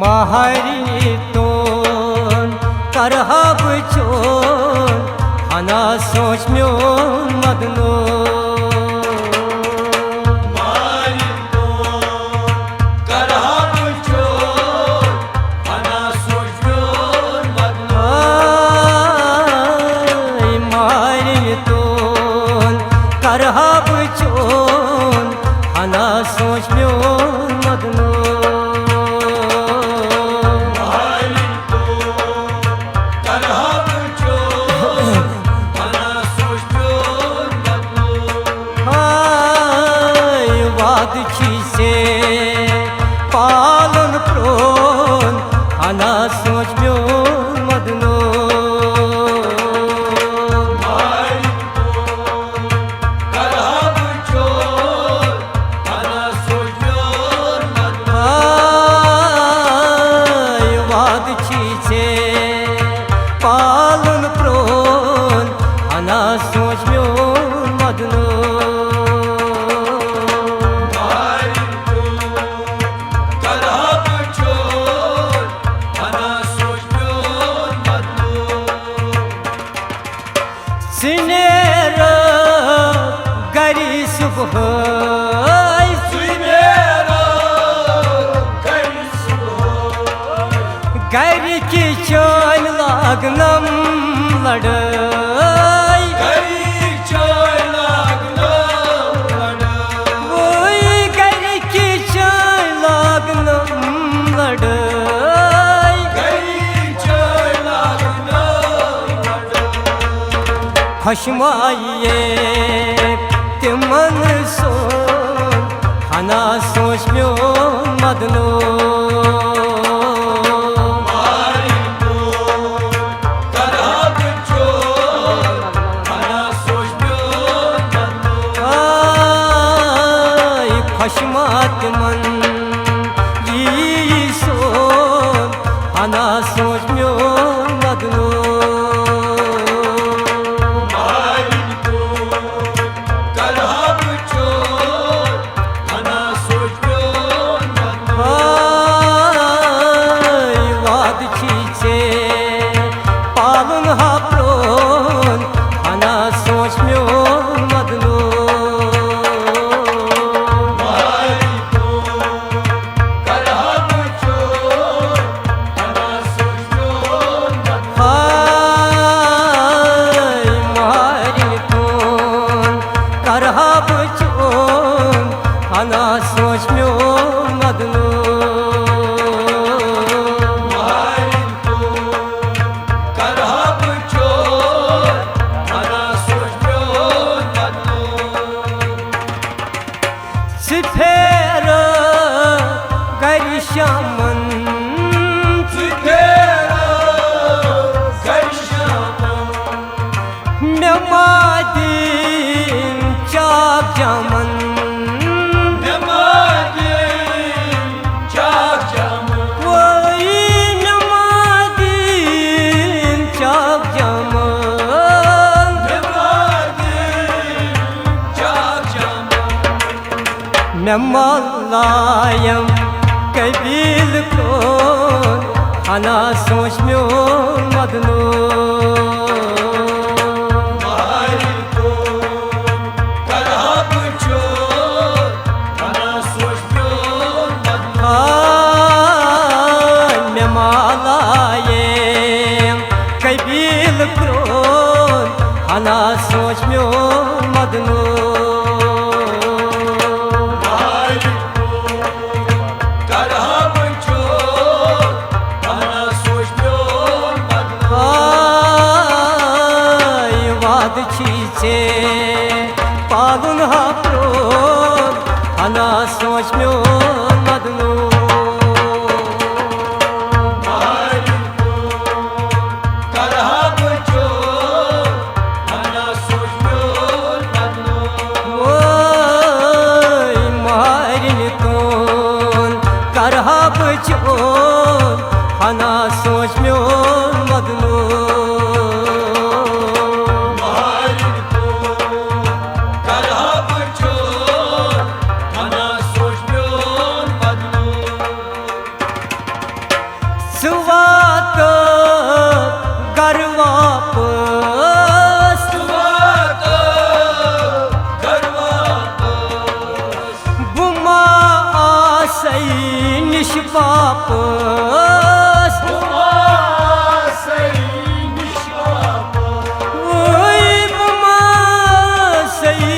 Mahari ton karhab chon ana soch myon madno Mahari ton karhab chon ana soch myon madno ay mahari ton karhab chon ana soch myon madno पालन prone आना सोच म्योन मदनो करहब चोर आना सोच म्योन मदनो वाद छीछे पालन prone आना सोच म्योन मदनो Sinera gari subh Sinera gari subh gari ki choy lagnam ladai gari choy lagnam ladai woy gari ki choy lagnam ladai gari choy lagnam ladai खशमाइए तिमन सोन हना सोच म्योन मदनो Mahari ton karhab chor ana soch myon madno ay खशमात मन ये सोन हना सोच म्योन मदनो करहब चोर आना सोच म्योन मदनो वाद छीछे पावन हाप्रोन आना सोच म्योन मदनो Mahari ton करहब चोर आना सोच म्योन मदनो मारी तोन करहब चोन आना सोच म्योन मदनो Mahari ton करहब चोर आना सोच म्योन मदनो सिफेर गरी श्यामन Sinera gari shaman म्यमादीन चाप जामन Namadin chak jaman वही म्यमादीन चाप जामन Namadin chak jaman म्यमालायम कबील कोन आना सोच म्योन मदनो Mahari ton karhab chor ana soch myon madno म्यमालायम कबील कोन आना सोच म्योन मदनो Mahari ton karhab chor ana soch myon madno वाद छीछे पालन हाप्रोन आना सोच म्योन मदनो Mahari ton karhab chor ana soch सुवात घर वापस सुवात घर वापस बुमा आसई निष्पापस बुमा सई निष्पापस ओय बुमा सई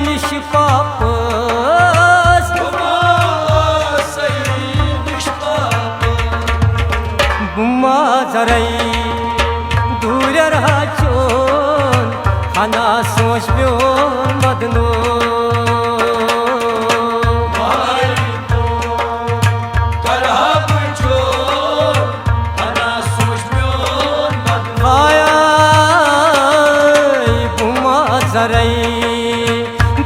निष्पापस बुमा सई निष्पापस बुमा जरई दूर रहा चोन हना सोच ब्यो मदनो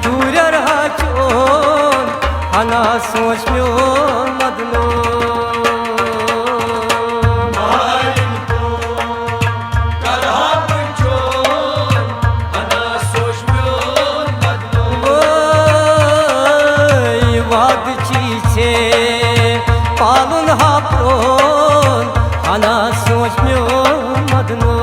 दूर रहा चोन हना सोच म्यो मदनो वाद चीचे पालन हा प्रोन हना सोच म्यो मदनो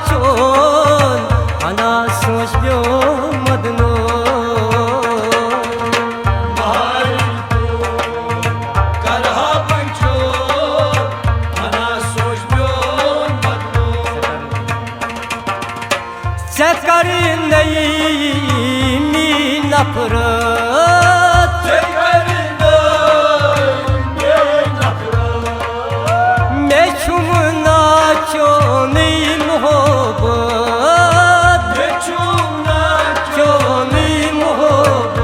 चोन हना सोच ब्यो मदनो चकर नई मी नफरत मैं छुम नाचो नहीं मोहब्बत चो नहीं मोहब्बत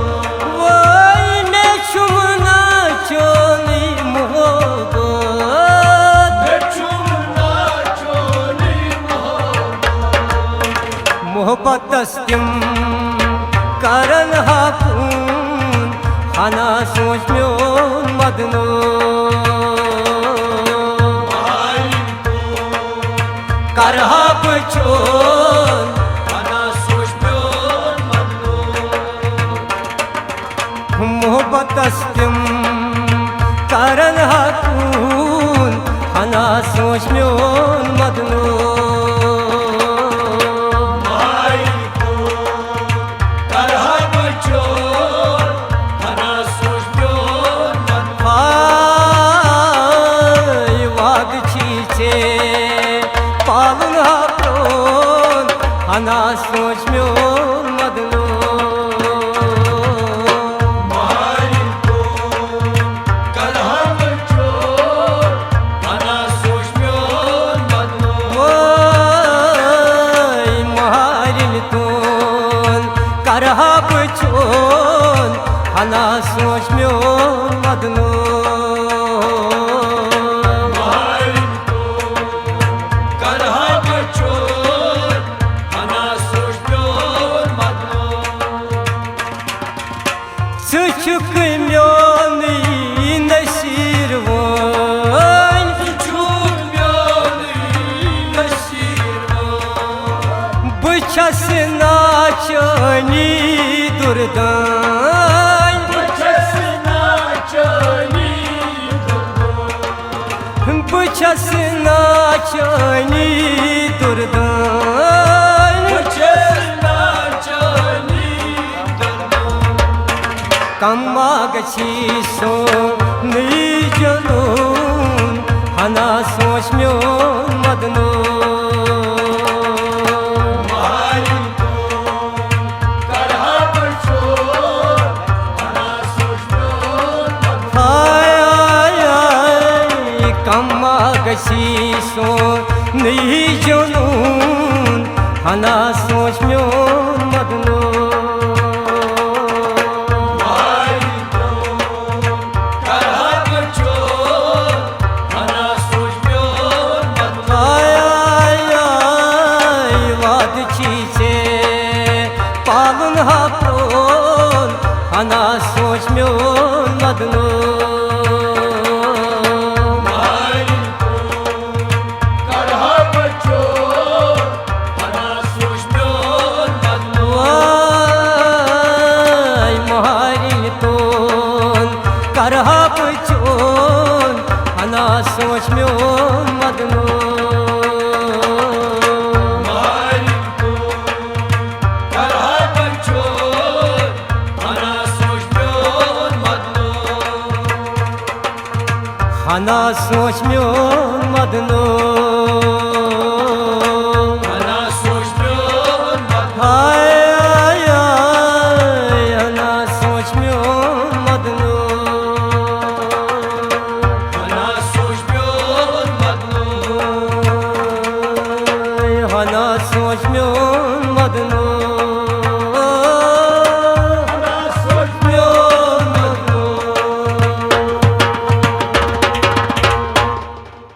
वही मैं छुम नाचो नहीं मोहब्बत मोहब्बत अस्तिम करन हाकून हना सोच म्यो मदनो करहा बचोन मोहब्बत अस्तिम करन हाकून हना सोच म्यो मदनो पालन हा प्रोन हना सोच म्यो मदनो मारिन तोन करहा बचोन हना सोच म्यो मदनो Çocuk miyoni nesirvan Bıçasına çani durdan Bıçasına çani durdan Kamma gachi so nijanun hana soch myo madno kamma gachi so nijanun hana soch myo madno पालन हा प्रोन हना सोच म्यो मदनो सोच म्योन मदनो मारिको करहा पंचोर हना सोच म्योन मदनो हना सोच म्योन मदनो